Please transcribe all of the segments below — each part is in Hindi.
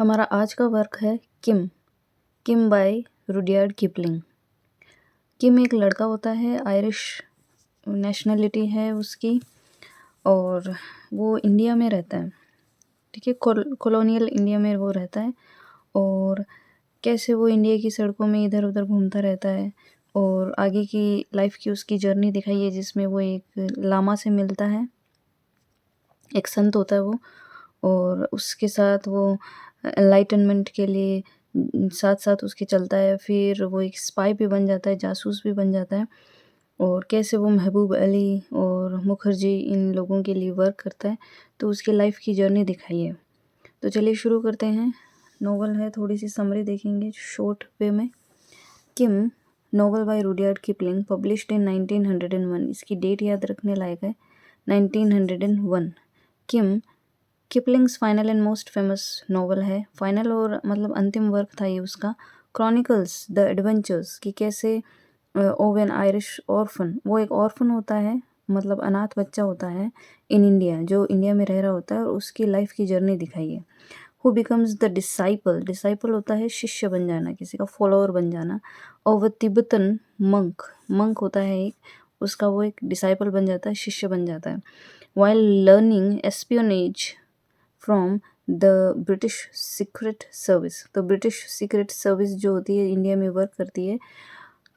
हमारा आज का वर्क है किम। किम बाय रुडयार्ड किपलिंग। किम एक लड़का होता है, आयरिश नेशनलिटी है उसकी, और वो इंडिया में रहता है। ठीक है, कॉलोनियल इंडिया में वो रहता है। और कैसे वो इंडिया की सड़कों में इधर उधर घूमता रहता है, और आगे की लाइफ की उसकी जर्नी दिखाई है, जिसमें वो एक लामा से मिलता है, एक संत होता है वो, और उसके साथ वो एनलाइटनमेंट के लिए साथ साथ उसके चलता है। फिर वो एक स्पाई भी बन जाता है, जासूस भी बन जाता है, और कैसे वो महबूब अली और मुखर्जी इन लोगों के लिए वर्क करता है। तो उसकी लाइफ की जर्नी दिखाई है। तो चलिए शुरू करते हैं। नोवेल है, थोड़ी सी समरी देखेंगे शॉर्ट वे में। Kim, novel by Rudyard Kipling, published in 1901। इसकी डेट याद रखने लायक है, 1901। Kim Kipling's final and most famous novel है। फाइनल और मतलब अंतिम वर्क था ये उसका। क्रॉनिकल्स द एडवेंचर्स कि कैसे ऑफ एन आयरिश ऑर्फन, वो एक ऑर्फन होता है, मतलब अनाथ बच्चा होता है इन इंडिया, जो इंडिया में रह रहा होता है, और उसकी लाइफ की जर्नी दिखाई है। Who becomes the disciple, disciple होता है शिष्य बन जाना, किसी का फॉलोअर बन जाना। और तिब्बतन मंक, मंक होता है एक, उसका वो एक डिसाइपल बन जाता है, शिष्य बन जाता है। While learning espionage from the British secret service, तो ब्रिटिश सीक्रेट सर्विस जो होती है इंडिया में वर्क करती है,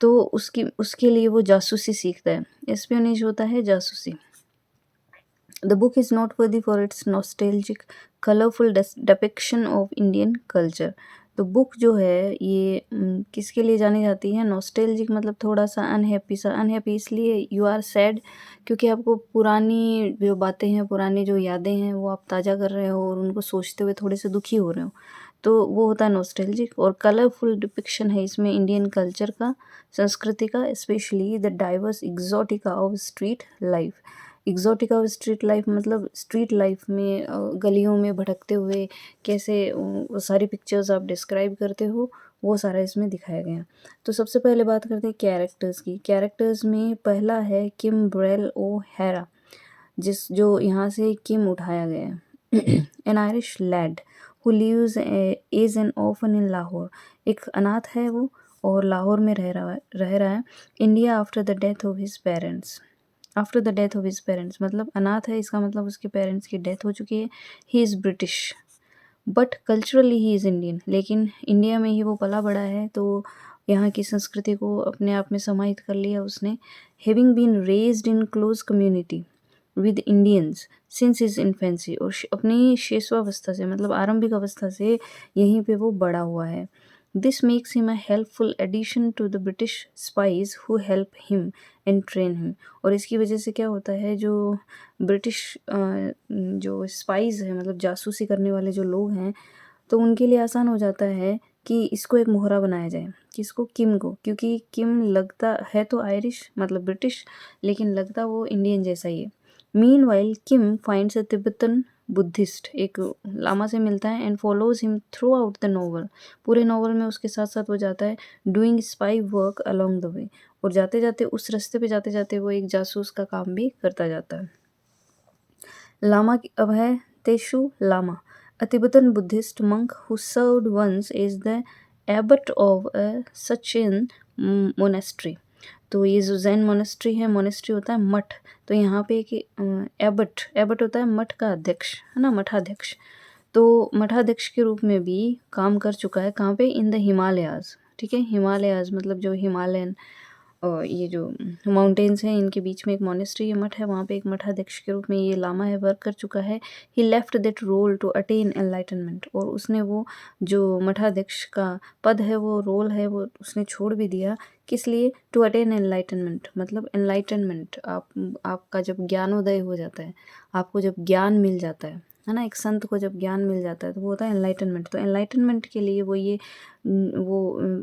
तो उसके लिए वो जासूसी सीखता है। एस्पियोनेज होता है जासूसी। The book is noteworthy for its nostalgic colourful depiction of Indian culture. तो बुक जो है ये किसके लिए जानी जाती है? नॉस्टैल्जिक मतलब थोड़ा सा अनहैप्पी सा। अनहैप्पी इसलिए यू आर सैड क्योंकि आपको पुरानी जो बातें हैं, पुरानी जो यादें हैं, वो आप ताज़ा कर रहे हो और उनको सोचते हुए थोड़े से दुखी हो रहे हो, तो वो होता है नॉस्टैल्जिक। और कलरफुल डिपिक्शन है इसमें इंडियन कल्चर का, संस्कृति का, specially the diverse exotica of street life. Exotica of street life मतलब स्ट्रीट लाइफ में गलियों में भटकते हुए कैसे वो सारी पिक्चर्स आप डिस्क्राइब करते हो, वो सारा इसमें दिखाया गया। तो सबसे पहले बात करते हैं कैरेक्टर्स की। कैरेक्टर्स में पहला है किम ब्रेल ओ हैरा, जो यहाँ से किम उठाया गया है। An Irish lad who lives as an orphan in Lahore, एक अनाथ है वो, और लाहौर में रह रहा है India after the death of his parents. After the death of his parents मतलब अनाथ है, इसका मतलब उसके पेरेंट्स की डेथ हो चुकी है। He is British but culturally he is Indian, लेकिन इंडिया में ही वो पला बड़ा है, तो यहाँ की संस्कृति को अपने आप में समाहित कर लिया उसने। Having been raised in close community with Indians since his infancy, और अपनी शेषवावस्था से मतलब आरंभिक अवस्था से यहीं पे वो बड़ा हुआ है। This makes him a helpful addition to the British spies who help him and train him. और इसकी वजह से क्या होता है, जो ब्रिटिश जो स्पाइज है, मतलब जासूसी करने वाले जो लोग हैं, तो उनके लिए आसान हो जाता है कि इसको एक मोहरा बनाया जाए, किसको? किम को, क्योंकि किम लगता है तो आयरिश मतलब ब्रिटिश, लेकिन लगता वो इंडियन जैसा ही है। Meanwhile Kim finds a Tibetan Buddhist, एक लामा से मिलता है, and follows him through out the novel. पूरे नोवेल में उसके साथ साथ वो जाता है, doing spy work along the वे, और जाते जाते उस रास्ते पे जाते जाते वो एक जासूस का काम भी करता जाता है। लामा अब है तेशु Lama, a Tibetan Buddhist monk who served once as the abbot of a Sachin monastery। तो ये जो जैन मोनेस्ट्री है, मोनेस्ट्री होता है मठ, तो यहाँ पे एक एबट, एबट होता है मठ का अध्यक्ष, है ना, मठाध्यक्ष। तो मठाध्यक्ष के रूप में भी काम कर चुका है। कहाँ पे? In the Himalayas. ठीक है, हिमालयाज मतलब जो हिमालयन ये जो माउंटेन्स हैं, इनके बीच में एक मोनेस्ट्री है, मठ है, वहाँ पे एक मठाध्यक्ष के रूप में ये लामा है, वर्क कर चुका है। He left that role to attain enlightenment, और उसने वो जो मठाध्यक्ष का पद है, वो रोल है, वो उसने छोड़ भी दिया। किस लिए? टू अटेन एनलाइटनमेंट मतलब एनलाइटनमेंट, आपका जब ज्ञानोदय हो जाता है, आपको जब ज्ञान मिल जाता है ना, एक संत को जब ज्ञान मिल जाता है तो वो होता है एनलाइटनमेंट। तो एनलाइटनमेंट के लिए वो ये वो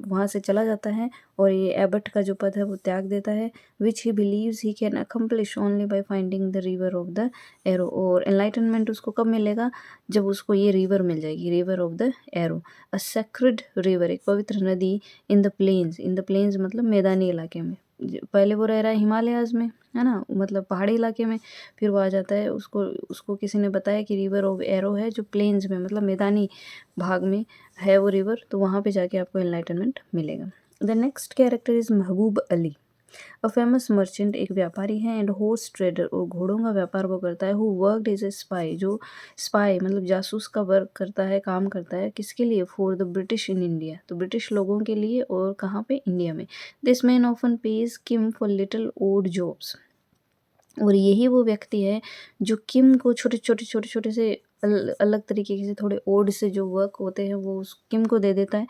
वहाँ से चला जाता है, और ये एबट का जो पद है वो त्याग देता है, which he believes he can accomplish only by finding the river of the arrow. और एनलाइटनमेंट उसको कब मिलेगा? जब उसको ये रिवर मिल जाएगी, river of the arrow, a sacred river, एक पवित्र नदी, in the plains, in the plains मतलब मैदानी इलाके में, पहले वो रह रहा है हिमालयाज़ में, है ना? मतलब पहाड़ी इलाके में, फिर वो आ जाता है, उसको उसको किसी ने बताया कि रिवर ऑफ एरो है जो प्लेन्स में मतलब मैदानी भाग में है वो रिवर, तो वहाँ पे जाके आपको एनलाइटनमेंट मिलेगा। The next character is Mehboob Ali. A famous merchant एक व्यापारी है एंड हॉर्स ट्रेडर और घोड़ों का व्यापार वो करता है। Who worked as a spy जो स्पाई मतलब जासूस का वर्क करता है, काम करता है किसके लिए? For the British in India, तो ब्रिटिश लोगों के लिए, और कहाँ पे? इंडिया में। This man often pays Kim for little odd jobs, और यही वो व्यक्ति है जो किम को छोटे-छोटे से अलग तरीके से थोड़े ओड से जो वर्क होते हैं वो उस किम को दे देता है,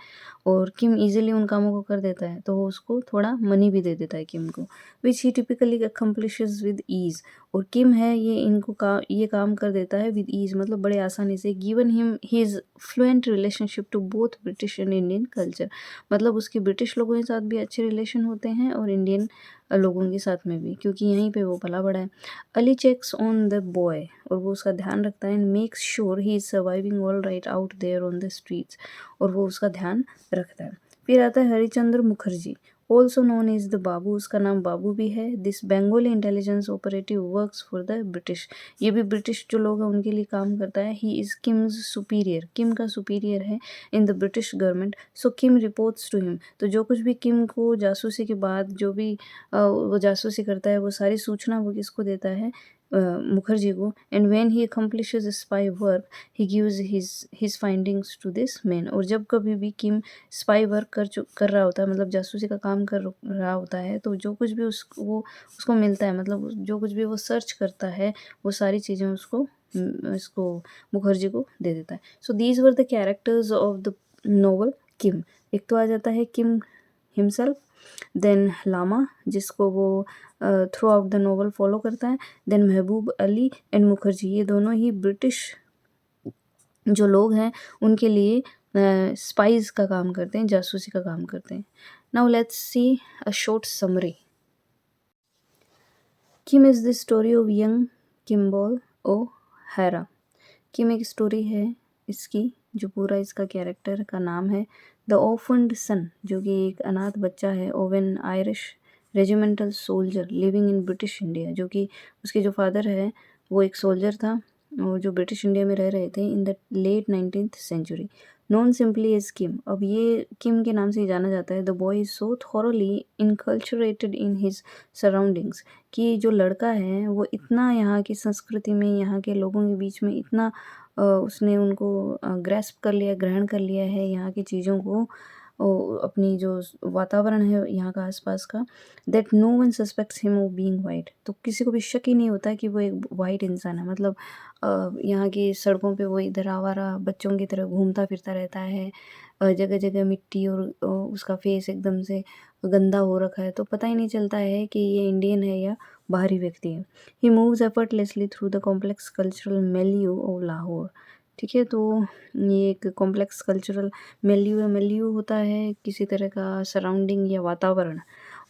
और किम ईज़िली उन कामों को कर देता है, तो वो उसको थोड़ा मनी भी दे देता है किम को, which he typically accomplishes with ease. और किम है ये काम कर देता है विद ईज़ मतलब बड़े आसानी से, given him his fluent relationship to both British and Indian culture, मतलब उसके ब्रिटिश लोगों के साथ भी अच्छे रिलेशन होते हैं और इंडियन लोगों के साथ में भी, क्योंकि यहीं पे वो पला बड़ा है। Ali checks on the boy और वो उसका ध्यान रखता है, and makes sure he is surviving all right out there on the streets, और वो उसका ध्यान रखता है। फिर आता है Harichandra Mukherjee, also known is the babu, उसका नाम बाबू भी है। This Bengali intelligence operative works for the British, ये भी ब्रिटिश जो लोग हैं उनके लिए काम करता है। He is Kim's superior, Kim का सुपीरियर है in the British government, so Kim reports to him, तो जो कुछ भी किम को जासूसी के बाद जो भी वो जासूसी करता है वो सारी सूचना वो किसको देता है? मुखर्जी को। And when he accomplishes spy work he gives his findings to this man, और जब कभी भी किम स्पाई वर्क कर रहा होता है मतलब जासूसी का काम कर रहा होता है, तो जो कुछ भी उसको मिलता है मतलब जो कुछ भी वो सर्च करता है वो सारी चीज़ें इसको मुखर्जी को दे देता है। So these were the characters of the novel Kim. एक तो आ जाता है किम हिमसेल्फ, देन लामा जिसको वो through out the novel follow करता है, then Mehboob Ali and Mukherjee, ये दोनों ही ब्रिटिश जो लोग हैं उनके लिए स्पाइस का काम करते हैं, जासूसी का काम करते हैं। Now let's see a short summary. Kim is the story of young Kimball O'Hara. Kim एक स्टोरी है इसकी, जो पूरा इसका कैरेक्टर का नाम है द ऑफन्ड सन, जो कि एक अनाथ बच्चा है, of N Irish regimental soldier living in British India, जो कि उसके जो फादर है वो एक सोल्जर था और जो ब्रिटिश इंडिया में रह रहे थे in the late 19th century, known simply as Kim. अब ये किम के नाम से ही जाना जाता है। The boy is so thoroughly inculturated in his surroundings, कि जो लड़का है वो इतना यहाँ की संस्कृति में, यहाँ के लोगों के बीच में इतना उसने उनको ग्रैस्प कर लिया, ग्रहण कर लिया है यहाँ की चीज़ों को, अपनी जो वातावरण है यहाँ का आसपास का, that no one suspects him of being white, तो किसी को भी शक ही नहीं होता कि वो एक वाइट इंसान है। मतलब यहाँ की सड़कों पे वो इधर आवारा बच्चों की तरह घूमता फिरता रहता है, जगह जगह मिट्टी, और उसका फेस एकदम से गंदा हो रखा है, तो पता ही नहीं चलता है कि ये इंडियन है या बाहरी व्यक्ति है। He moves effortlessly through the complex cultural milieu of Lahore. ठीक है, तो ये एक कॉम्प्लेक्स कल्चरल मिलियू होता है किसी तरह का सराउंडिंग या वातावरण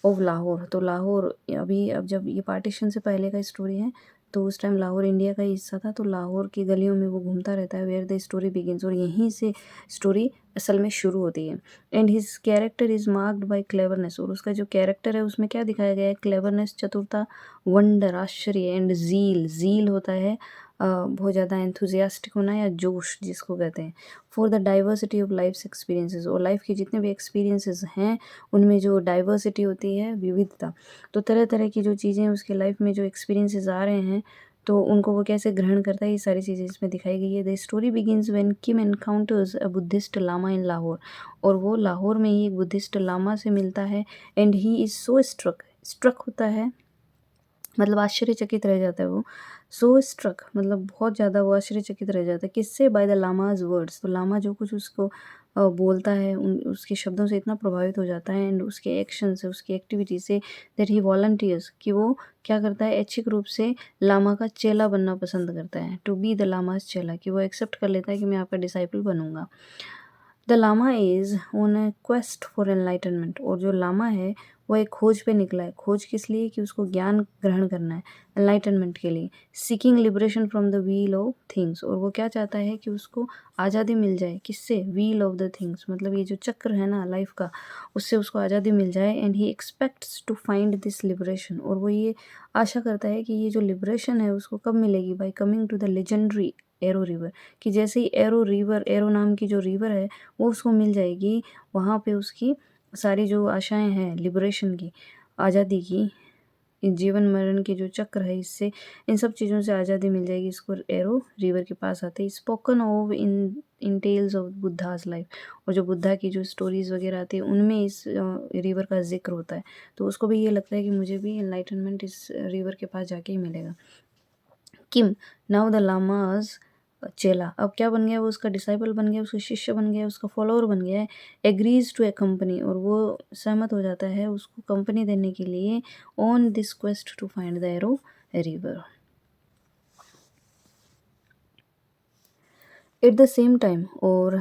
ऑफ लाहौर। तो लाहौर अभी, अब जब ये पार्टीशन से पहले का स्टोरी है, तो उस टाइम लाहौर इंडिया का ही हिस्सा था, तो लाहौर की गलियों में वो घूमता रहता है, वेयर द स्टोरी बिगिंस, और यहीं से स्टोरी असल में शुरू होती है। And his character is marked by cleverness, और उसका जो कैरेक्टर है उसमें क्या दिखाया गया है? क्लेवरनेस, चतुरता, वंडर, आश्चर्य, एंड ज़ील होता है बहुत ज़्यादा एंथुजियास्टिक होना या जोश जिसको कहते हैं, for the diversity of life's experiences, और लाइफ के जितने भी एक्सपीरियंसेस हैं उनमें जो डाइवर्सिटी होती है, विविधता, तो तरह तरह की जो चीज़ें उसके लाइफ में जो एक्सपीरियंसेस आ रहे हैं तो उनको वो कैसे ग्रहण करता है, ये सारी चीज़ें इसमें दिखाई गई है। The story begins when Kim encounters a Buddhist lama in Lahore, और वो लाहौर में ही एक बुद्धिस्ट लामा से मिलता है, and he is so struck होता है, मतलब आश्चर्यचकित रह जाता है वो। सो स्ट्रक मतलब बहुत ज़्यादा वो आश्चर्यचकित रह जाता है, किससे? बाय द लामाज वर्ड्स, तो लामा जो कुछ उसको बोलता है उसके शब्दों से इतना प्रभावित हो जाता है, एंड उसके एक्शन से, उसकी एक्टिविटी से, दैट ही वॉलंटियर्स, कि वो क्या करता है? ऐच्छिक रूप से लामा का चेला बनना पसंद करता है, टू बी द लामाज चेला, कि वो एक्सेप्ट कर लेता है कि मैं आपका डिसाइपल बनूंगा। The lama is on a quest for enlightenment, और जो लामा है वो एक खोज पे निकला है। खोज किस लिए? कि उसको ज्ञान ग्रहण करना है, एनलाइटनमेंट के लिए। Seeking liberation from the wheel of things, और वो क्या चाहता है कि उसको आज़ादी मिल जाए। किससे? व्हील ऑफ द थिंग्स, मतलब ये जो चक्र है ना लाइफ का, उससे उसको आज़ादी मिल जाए। And he expects to find this liberation, और वो ये आशा करता है कि ये जो लिबरेशन है उसको कब मिलेगी? By coming to the legendary arrow river, कि जैसे ही एरो रिवर, एरो नाम की जो रिवर है वो उसको मिल जाएगी, वहाँ पे उसकी सारी जो आशाएं हैं लिबरेशन की, आज़ादी की, इन जीवन मरण के जो चक्र है इससे, इन सब चीज़ों से आज़ादी मिल जाएगी इसको एरो रिवर के पास आते ही। Spoken of in tales of Buddha's life, और जो बुद्धा की जो स्टोरीज़ वगैरह आती है उनमें इस रिवर का जिक्र होता है। तो उसको भी ये लगता है कि मुझे भी एनलाइटनमेंट इस रिवर के पास जाके ही मिलेगा। किम नाउ द लामाज चेला, अब क्या बन गया? वो उसका डिसाइपल बन गया, उसका शिष्य बन गया, उसका फॉलोअर बन गया है। एग्रीज टू ए कंपनी, और वो सहमत हो जाता है उसको कंपनी देने के लिए, on this quest to find the arrow river. At the same time, और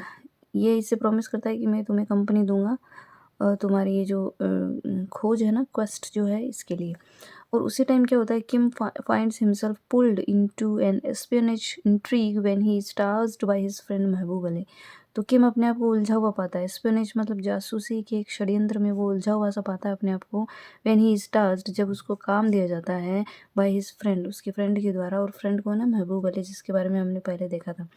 ये इससे प्रॉमिस करता है कि मैं तुम्हें कंपनी दूंगा तुम्हारी ये जो खोज है ना, क्वेस्ट जो है इसके लिए। और उसी टाइम क्या होता है? Kim finds himself pulled into an espionage intrigue when he is tasked by his friend Mahbub Ali. तो किम अपने आप को उलझा हुआ पाता है, एस्पियोनेज मतलब जासूसी के एक षड्यंत्र में वो उलझा हुआ सा पाता है अपने आप को। व्हेन ही इज टास्क्ड, जब उसको काम दिया जाता है, बाय हिज फ्रेंड, उसके फ्रेंड के द्वारा, और फ्रेंड को ना महबूब अली, जिसके बारे में हमने पहले देखा था,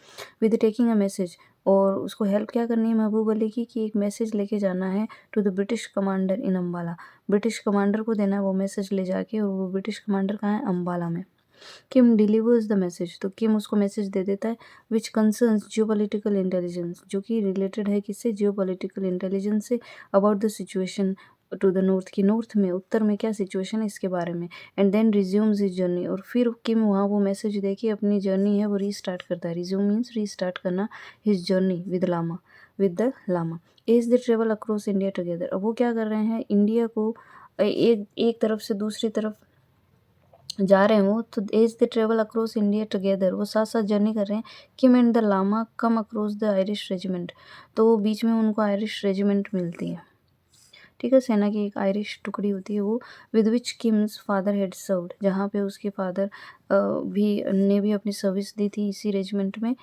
विद टेकिंग अ मैसेज, और उसको हेल्प क्या करनी है महबूब अली की, कि एक मैसेज लेके जाना है to the British commander in Ambala. British commander को देना है वो मैसेज ले जाके, और वो ब्रिटिश कमांडर कहाँ है? अम्बाला में। किम डिलीवर्स द मैसेज, तो किम उसको मैसेज दे देता है, विच कंसर्न्स जियोपॉलिटिकल इंटेलिजेंस, जो कि रिलेटेड है किससे? जियोपॉलिटिकल इंटेलिजेंस से, about the situation to the north, की नॉर्थ में, उत्तर में क्या सिचुएशन है इसके बारे में। And then resumes his journey, और फिर किम वहाँ वो मैसेज देके अपनी जर्नी है वो रीस्टार्ट करता है। रिज्यूम मीन्स रीस्टार्ट करना, his journey with the lama. As they travel across India together, अब वो क्या कर रहे हैं? इंडिया को एक एक तरफ से दूसरी तरफ जा रहे हैं वो, तो as they travel across India together, वो साथ साथ जर्नी कर रहे हैं। Kim and the lama come across the Irish regiment, तो वो बीच में उनको आयरिश रेजिमेंट मिलती है, ठीक है, सेना की एक आयरिश टुकड़ी होती है वो, with which KIMS father had served, जहाँ पे उसके फादर भी अपनी सर्विस दी थी इसी रेजिमेंट में।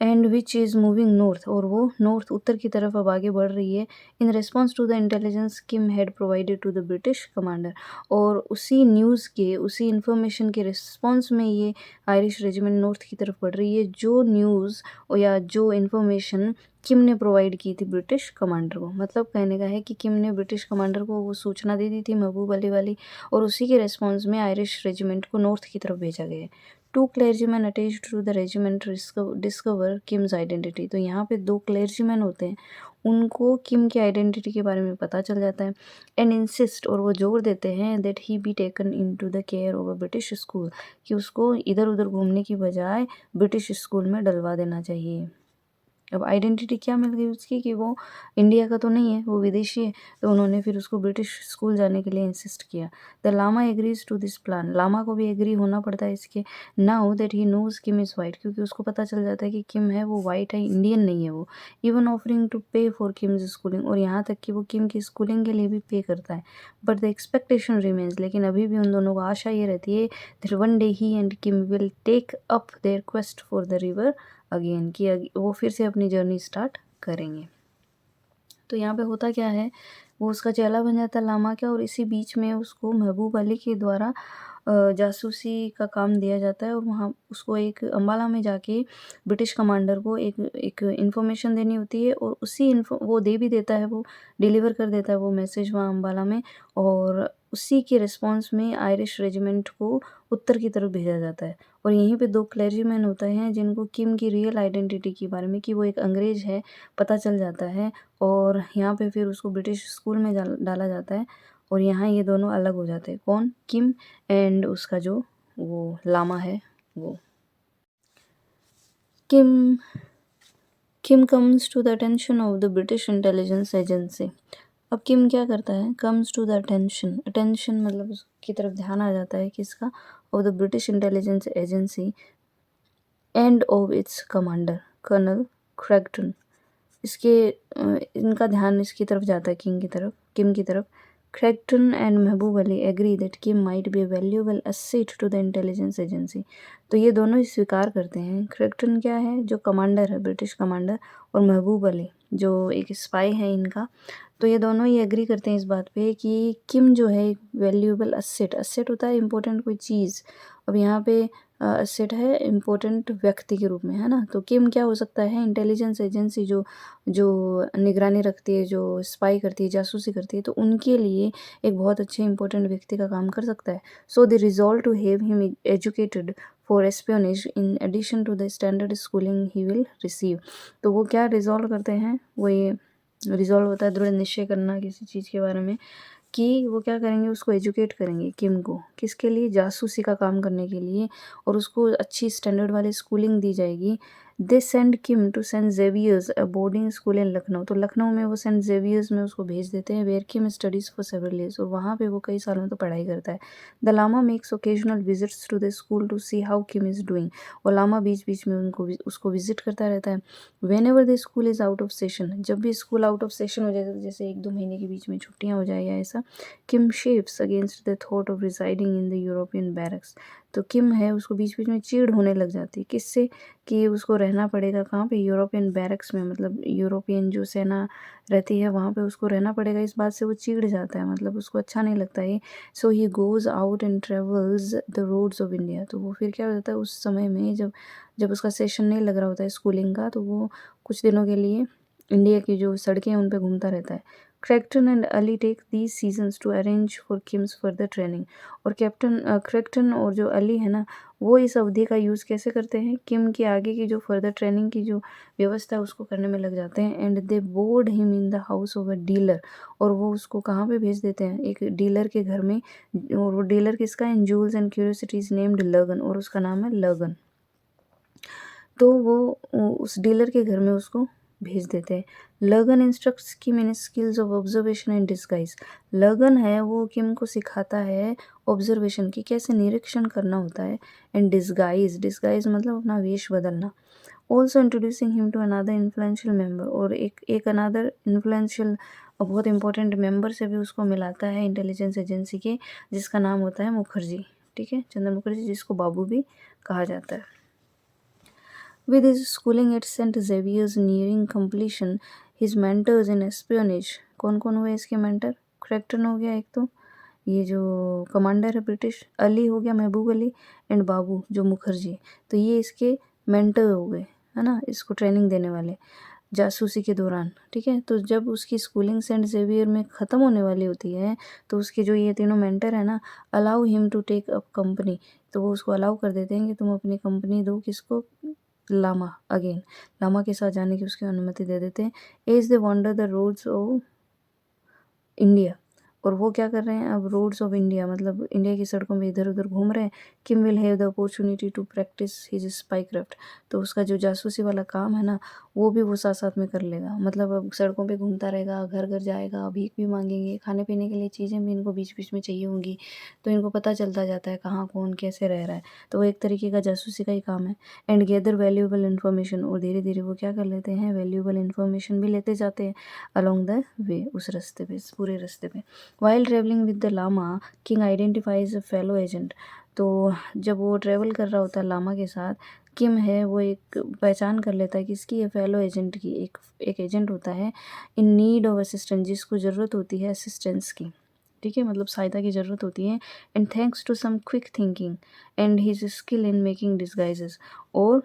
And which is moving north, और वो नॉर्थ, उत्तर की तरफ अब आगे बढ़ रही है। In response to the intelligence Kim had provided to the British commander, और उसी न्यूज़ के, उसी इंफॉर्मेशन के रिस्पॉन्स में ये आयरिश रेजिमेंट नॉर्थ की तरफ बढ़ रही है, जो न्यूज़ या जो इन्फॉर्मेशन किम ने प्रोवाइड की थी ब्रिटिश कमांडर को। मतलब कहने का है कि किम ने ब्रिटिश कमांडर को वो सूचना दे दी थी महबूब अली वाली, और उसी के रिस्पॉन्स में आयरिश रेजिमेंट को नॉर्थ की तरफ भेजा गया है। Two clergyman attached to the regiment discover Kim's identity, तो यहाँ पे दो क्लेर्जीमैन होते हैं, उनको किम की आइडेंटिटी के बारे में पता चल जाता है। एंड इंसिस्ट, और वो जोर देते हैं, that he be taken into the care of a British school, कि उसको इधर उधर घूमने की बजाय ब्रिटिश स्कूल में डलवा देना चाहिए। अब आइडेंटिटी क्या मिल गई उसकी, कि वो इंडिया का तो नहीं है, वो विदेशी है, तो उन्होंने फिर उसको ब्रिटिश स्कूल जाने के लिए इंसिस्ट किया। The lama agrees to this plan, lama को भी एग्री होना पड़ता है इसके। Now that he knows Kim is white, क्योंकि उसको पता चल जाता है कि किम है वो वाइट है, इंडियन नहीं है वो। इवन ऑफरिंग टू पे फॉर किम्स स्कूलिंग, और यहाँ तक कि वो किम की स्कूलिंग के लिए भी पे करता है। बट द एक्सपेक्टेशन रिमेन्स, लेकिन अभी भी उन दोनों को आशा ये रहती है that one day he and Kim will take up their quest for the river again, कि वो फिर से अपनी जर्नी स्टार्ट करेंगे। तो यहाँ पे होता क्या है, वो उसका चेला बन जाता है लामा का, और इसी बीच में उसको महबूब अली के द्वारा जासूसी का काम दिया जाता है, और वहाँ उसको एक अम्बाला में जाके ब्रिटिश कमांडर को एक एक इन्फॉर्मेशन देनी होती है, और उसी वो दे भी देता है, वो डिलीवर कर देता है वो मैसेज वहाँ अम्बाला में, और उसी के रिस्पॉन्स में आयरिश रेजिमेंट को उत्तर की तरफ भेजा जाता है। और यहीं पे दो क्लर्जीमैन होते हैं जिनको किम की रियल आइडेंटिटी के बारे में, कि वो एक अंग्रेज है, पता चल जाता है, और यहाँ पे फिर उसको ब्रिटिश स्कूल में डाला जाता है, और यहाँ ये दोनों अलग हो जाते हैं। कौन? किम एंड उसका जो वो लामा है वो। Kim Kim comes to the attention of the British intelligence agency. अब किम क्या करता है? Comes to the attention, attention मतलब उसकी तरफ ध्यान आ जाता है किसका? Of the British intelligence agency and of its commander colonel Creighton. इसके इनका ध्यान इसकी तरफ जाता है, किम की तरफ। Creighton and Mehboob Ali agree that Kim might be a valuable asset to the intelligence agency. तो ये दोनों ही स्वीकार करते हैं। क्रेक्टन क्या है, जो कमांडर है, ब्रिटिश कमांडर, और महबूब अली जो एक स्पाई है इनका, तो ये दोनों ही एग्री करते हैं इस बात पे कि किम जो है एक वैल्यूएबल असेट, असेट होता है इम्पोर्टेंट कोई चीज़, अब यहाँ पे असेट है इम्पोर्टेंट व्यक्ति के रूप में, है ना। तो किम क्या हो सकता है, इंटेलिजेंस एजेंसी जो जो निगरानी रखती है, जो स्पाई करती है, जासूसी करती है, तो उनके लिए एक बहुत अच्छे इंपॉर्टेंट व्यक्ति का काम कर सकता है। So they resolve to have him educated for espionage in addition to the standard schooling he will receive. तो वो क्या रिजॉल्व करते हैं, वो ये रिजॉल्व होता है दृढ़ निश्चय करना किसी चीज़ के बारे में, कि वो क्या करेंगे, उसको एजुकेट करेंगे किम को, किसके लिए, जासूसी का काम करने के लिए, और उसको अच्छी स्टैंडर्ड वाली स्कूलिंग दी जाएगी। They send Kim to Saint Xavier's a boarding school in Lucknow, तो लखनऊ में वो सेंट जेवियर्स में उसको भेज देते हैं, where Kim studies for several years, और वहाँ पे वो कई सालों तक पढ़ाई करता है। The lama makes occasional visits to the school to see how Kim is doing, और लामा बीच बीच में उसको विजिट करता रहता है। When ever the school is out of session, जब भी स्कूल आउट ऑफ सेशन हो जाए, जैसे 1-2 महीने के बीच में छुट्टियाँ हो जाए या ऐसा, Kim shapes against the thought of residing in the European barracks, तो किम है उसको बीच बीच में चिढ़ होने लग जाती है, किससे, कि उसको रहना पड़ेगा कहाँ पे, यूरोपियन बैरक्स में, मतलब यूरोपियन जो सेना रहती है वहाँ पे उसको रहना पड़ेगा, इस बात से वो चिढ़ जाता है, मतलब उसको अच्छा नहीं लगता है। So he goes out and travels the roads of India, तो वो फिर क्या हो जाता है उस समय में, जब जब उसका सेशन नहीं लग रहा होता है स्कूलिंग का, तो वो कुछ दिनों के लिए इंडिया की जो सड़कें हैं उन पे घूमता रहता है। Creighton and Ali take these seasons to arrange for Kim's further training, और क्रैक्टन और जो अली है ना, वो इस अवधि का यूज़ कैसे करते हैं, किम की आगे की जो फर्दर ट्रेनिंग की जो व्यवस्था है उसको करने में लग जाते हैं। And they board him in the house of a dealer, और वो उसको कहाँ पे भेज देते हैं, एक डीलर के घर में, और वो डीलर किसका है, in jewels and curiosities named Lurgan, और उसका नाम है लगन। तो वो उस डीलर के घर में उसको भेज देते हैं। लगन instructs Kim in skills of observation and disguise, लगन है वो किम को सिखाता है ऑब्जर्वेशन की, कैसे निरीक्षण करना होता है, एंड डिस्गाइज, डिस्गाइज मतलब अपना वेश बदलना। Also introducing him to another influential member, और एक अनदर इन्फ्लुएंशियल और बहुत इंपॉर्टेंट मेंबर से भी उसको मिलाता है इंटेलिजेंस एजेंसी के, जिसका नाम होता है मुखर्जी, ठीक है, चंद्र मुखर्जी, जिसको बाबू भी कहा जाता है। With his schooling at St. Xavier's nearing completion, his mentors in espionage, कौन कौन हुए इसके मेंटर, क्रैक्टन हो गया एक, तो ये जो कमांडर है ब्रिटिश, अली हो गया, महबूब अली, एंड बाबू जो मुखर्जी, तो ये इसके मेंटर हो गए, है ना, इसको ट्रेनिंग देने वाले जासूसी के दौरान, ठीक है। तो जब उसकी स्कूलिंग सेंट जेवियर में ख़त्म होने वाली होती है, तो उसके जो ये तीनों मेंटर है ना, allow him to take up company, तो वो उसको अलाउ कर देते हैं कि तुम अपनी कंपनी दो, किसको, लामा, अगेन लामा के साथ जाने की उसकी अनुमति दे देते हैं। As they wander the roads of India, और वो क्या कर रहे हैं अब, रोड्स ऑफ इंडिया मतलब इंडिया की सड़कों में इधर उधर घूम रहे हैं। Kim will have the opportunity to practice his spy craft, तो उसका जो जासूसी वाला काम है ना, वो भी वो साथ साथ में कर लेगा, मतलब अब सड़कों पे घूमता रहेगा, घर घर जाएगा, भीख भी मांगेंगे, खाने पीने के लिए चीज़ें भी इनको बीच बीच में चाहिए होंगी, तो इनको पता चलता जाता है कहाँ कौन कैसे रह रहा है, तो वो एक तरीके का जासूसी का ही काम है। एंड गैदर वैल्यूएबल इन्फॉर्मेशन, और धीरे धीरे वो क्या कर लेते हैं, वैल्यूएबल इन्फॉर्मेशन भी लेते जाते हैं अलोंग द वे, उस रास्ते पे, पूरे रास्ते पे। While travelling with the lama, Kim identifies a fellow agent, तो जब वो ट्रेवल कर रहा होता है लामा के साथ, किम है वो एक पहचान कर लेता है कि इसकी ये फेलो एजेंट की, एक एजेंट होता है इन नीड ऑफ असिस्टेंस, जिसको ज़रूरत होती है असिस्टेंस की, ठीक है, मतलब सहायता की ज़रूरत होती है। And thanks to some quick thinking and his skill in making disguises, और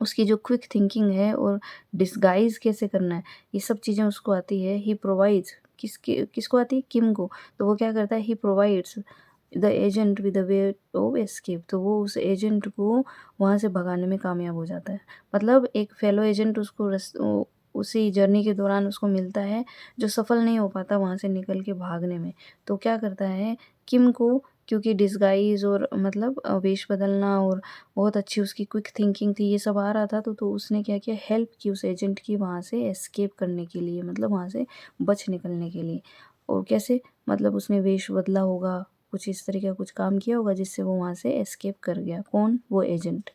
उसकी जो क्विक थिंकिंग है और डिस्गाइज कैसे करना है, ये सब चीज़ें उसको आती है। ही प्रोवाइड्स, किसको आती है, किम को, तो वो क्या करता है, he provides the agent with the way of escape, तो वो उस एजेंट को वहाँ से भगाने में कामयाब हो जाता है। मतलब एक फेलो एजेंट उसको उसी जर्नी के दौरान उसको मिलता है, जो सफल नहीं हो पाता वहाँ से निकल के भागने में, तो क्या करता है, किम को, क्योंकि डिस्गाइज और मतलब वेश बदलना और बहुत अच्छी उसकी क्विक थिंकिंग थी, ये सब आ रहा था, तो उसने क्या किया, हेल्प की उस एजेंट की वहाँ से एस्केप करने के लिए, मतलब वहाँ से बच निकलने के लिए। और कैसे, मतलब उसने वेश बदला होगा, कुछ इस तरह का कुछ काम किया होगा जिससे वो वहाँ से एस्केप कर गया, कौन, वो agent.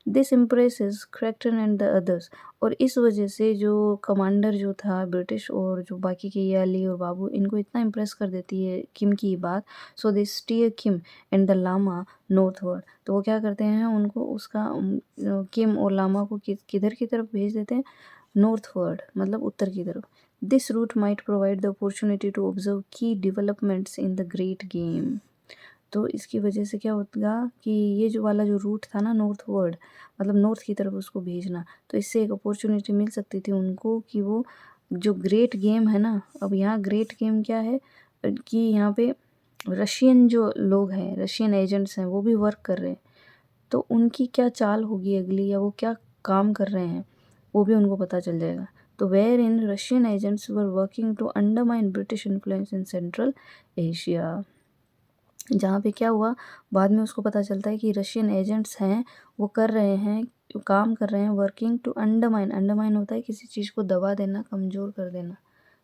This impresses Creighton and the others. और इस वजह से जो कमांडर जो था ब्रिटिश और जो बाकी के ये अली और बाबू, इनको इतना इम्प्रेस कर देती है किम की ये बात, so they steer Kim and the lama northward. तो वो क्या करते हैं, उनको उसका किम और लामा को किधर की तरफ भेज देते हैं, नॉर्थवर्ड मतलब उत्तर की तरफ। This route might provide the opportunity to observe the developments in the great game. तो इसकी वजह से क्या होगा कि ये जो वाला जो रूट था ना नॉर्थवर्ड, मतलब नॉर्थ की तरफ उसको भेजना, तो इससे एक अपॉर्चुनिटी मिल सकती थी उनको कि वो जो ग्रेट गेम है ना, अब यहाँ ग्रेट गेम क्या है कि यहाँ पे रशियन जो लोग हैं, रशियन एजेंट्स हैं, वो भी वर्क कर रहे हैं। तो उनकी क्या चाल होगी अगली, या वो क्या काम कर रहे हैं, वो भी उनको पता चल जाएगा। तो where in Russian agents were working to undermine British influence in Central Asia. जहाँ पे क्या हुआ, बाद में उसको पता चलता है कि रशियन एजेंट्स हैं, वो कर रहे हैं, काम कर रहे हैं, वर्किंग टू अंडरमाइन। अंडरमाइन होता है किसी चीज़ को दबा देना, कमज़ोर कर देना,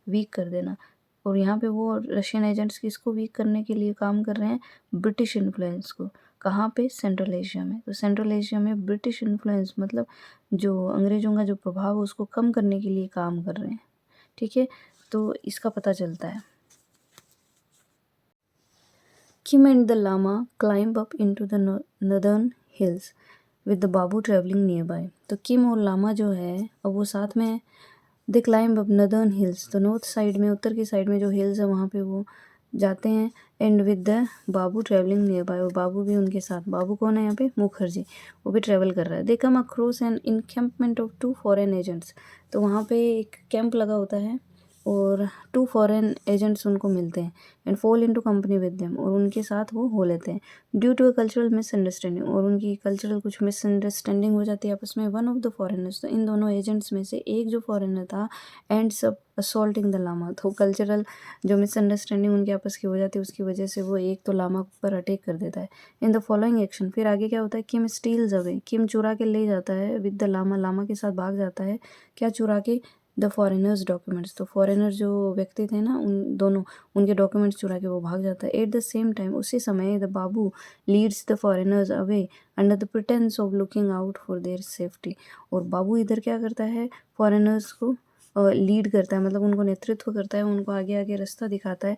वीक कर देना। और यहाँ पे वो रशियन एजेंट्स किसको वीक करने के लिए काम कर रहे हैं, ब्रिटिश इन्फ्लुएंस को। कहाँ पे, सेंट्रल एशिया में। तो सेंट्रल एशिया में ब्रिटिश इन्फ्लुएंस मतलब जो अंग्रेज़ों का जो प्रभाव है उसको कम करने के लिए काम कर रहे हैं। ठीक है, तो इसका पता चलता है। Kim and the Lama climb up into the northern hills with the Babu traveling nearby। तो किम और लामा जो है अब वो साथ में, दे क्लाइंब अप नदर्न हिल्स, तो नॉर्थ साइड में, उत्तर की साइड में जो हिल्स है वहाँ पे वो जाते हैं। And with the Babu travelling near by, और बाबू भी उनके साथ। बाबू कौन है यहाँ पे, मुखर्जी, वो भी ट्रेवल कर रहा है। They come across an encampment of 2 foreign agents. तो वहाँ पे एक कैंप लगा होता है और 2 फॉरेन एजेंट्स उनको मिलते हैं। And fall into company with them, और उनके साथ वो हो लेते हैं। Due to a cultural misunderstanding, और उनकी कल्चरल कुछ मिसअंडरस्टैंडिंग हो जाती है आपस में। वन ऑफ द फॉरेनर्स, तो इन दोनों एजेंट्स में से एक जो फॉरेनर था, ends up assaulting the lama. तो कल्चरल जो मिसअंडरस्टैंडिंग उनके आपस की हो जाती है, उसकी वजह से वो एक तो लामा पर अटैक कर देता है। इन द फॉलोइंग एक्शन, फिर आगे क्या होता है, किम स्टील्स अवे, किम चुरा के ले जाता है विद द लामा, लामा के साथ भाग जाता है। क्या चुरा के, द फॉरेनर्स डॉक्यूमेंट्स। तो फॉरेनर जो व्यक्ति थे ना, उन दोनों, उनके डॉक्यूमेंट्स चुरा के वो भाग जाता है। एट द सेम टाइम, उसी समय the Babu leads the foreigners away under the pretence of looking out for their safety. और बाबू इधर क्या करता है, फॉरेनर्स को लीड करता है, मतलब उनको नेतृत्व करता है, उनको आगे आगे रास्ता दिखाता है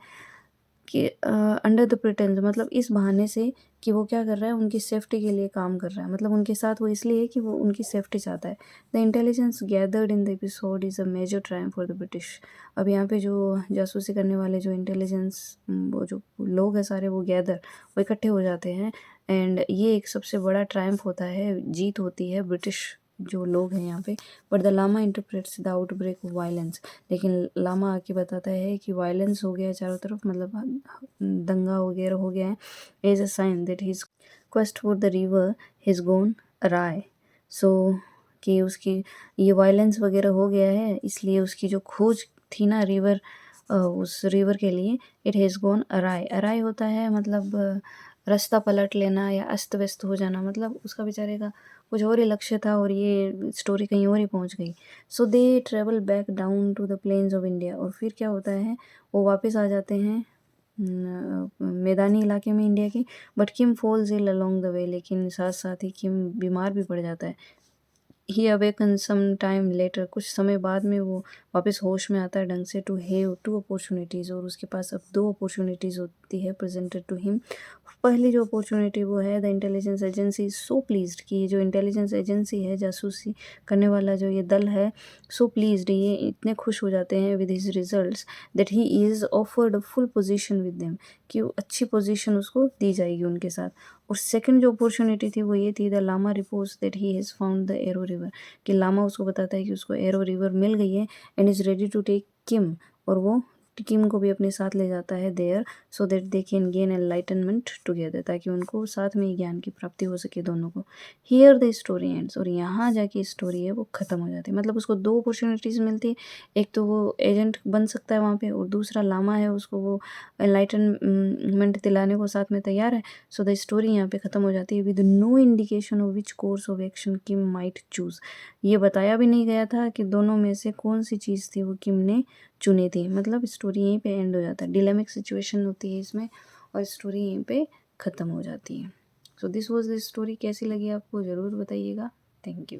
कि अंडर द प्रिटेंस, मतलब इस बहाने से कि वो क्या कर रहा है, उनकी सेफ्टी के लिए काम कर रहा है। मतलब उनके साथ वो इसलिए है कि वो उनकी सेफ्टी चाहता है। The intelligence gathered in the episode is a major triumph for the British. अब यहाँ पे जो जासूसी करने वाले जो इंटेलिजेंस, वो जो लोग हैं सारे, वो गैदर, वो इकट्ठे हो जाते हैं। एंड ये एक सबसे बड़ा ट्रायम्फ होता है, जीत होती है ब्रिटिश जो लोग हैं यहाँ पे। But the lama interprets the outbreak of violence, लेकिन लामा आके बताता है कि वायलेंस हो गया है चारों तरफ, मतलब दंगा वगैरह हो गया है, as a sign that his quest for the river is gone awry. So कि उसकी ये वायलेंस वगैरह हो गया है, इसलिए उसकी जो खोज थी ना रिवर, उस रिवर के लिए, it has gone awry. Awry होता है मतलब रास्ता पलट लेना या अस्त व्यस्त हो जाना, मतलब उसका बेचारे का कुछ और ही लक्ष्य था और ये स्टोरी कहीं और ही पहुंच गई। So they travel back down to the plains of India, और फिर क्या होता है, वो वापस आ जाते हैं मैदानी इलाके में इंडिया के। But Kim falls ill along the way, लेकिन साथ साथ ही किम बीमार भी पड़ जाता है। ही अवेकन सम टाइम लेटर, कुछ समय बाद में वो वापस होश में आता है ढंग से। टू हैव 2 अपॉर्चुनिटीज़, और उसके पास अब 2 अपॉर्चुनिटीज़ होती है प्रेजेंटेड टू हिम। पहली जो अपॉर्चुनिटी वो है, the intelligence agency so pleased, कि ये जो इंटेलिजेंस एजेंसी है, जासूसी करने वाला जो ये दल है, सो प्लीज्ड, ये इतने खुश हो जाते हैं with his results that he is offered full position with them, कि अच्छी पोजीशन उसको दी जाएगी उनके साथ। और सेकंड जो अपॉर्चुनिटी थी वो ये थी, the lama reports that he has found the arrow river, कि लामा उसको बताता है कि उसको एरो रिवर मिल गई है। And is ready to take Kim, और वो किम को भी अपने साथ ले जाता है there, so that they can gain enlightenment together, ताकि उनको साथ में ही ज्ञान की प्राप्ति हो सके दोनों को। हियर द स्टोरी एंड्स, और यहाँ जाके स्टोरी है वो ख़त्म हो जाती है। मतलब उसको 2 अपॉर्चुनिटीज़ मिलती है, एक तो वो एजेंट बन सकता है वहाँ पे, और दूसरा लामा है, उसको वो एनलाइटनमेंट दिलाने को साथ में तैयार है। सो द स्टोरी यहाँ पे ख़त्म हो जाती है with no indication of which course of action Kim might choose. ये बताया भी नहीं गया था कि दोनों में से कौन सी चीज़ थी वो किम ने चुनी थी। मतलब स्टोरी यहीं पे एंड हो जाता है, डिलेमिक सिचुएशन होती है इसमें, और स्टोरी यहीं पे ख़त्म हो जाती है। So this was the story. कैसी लगी आपको ज़रूर बताइएगा। Thank you.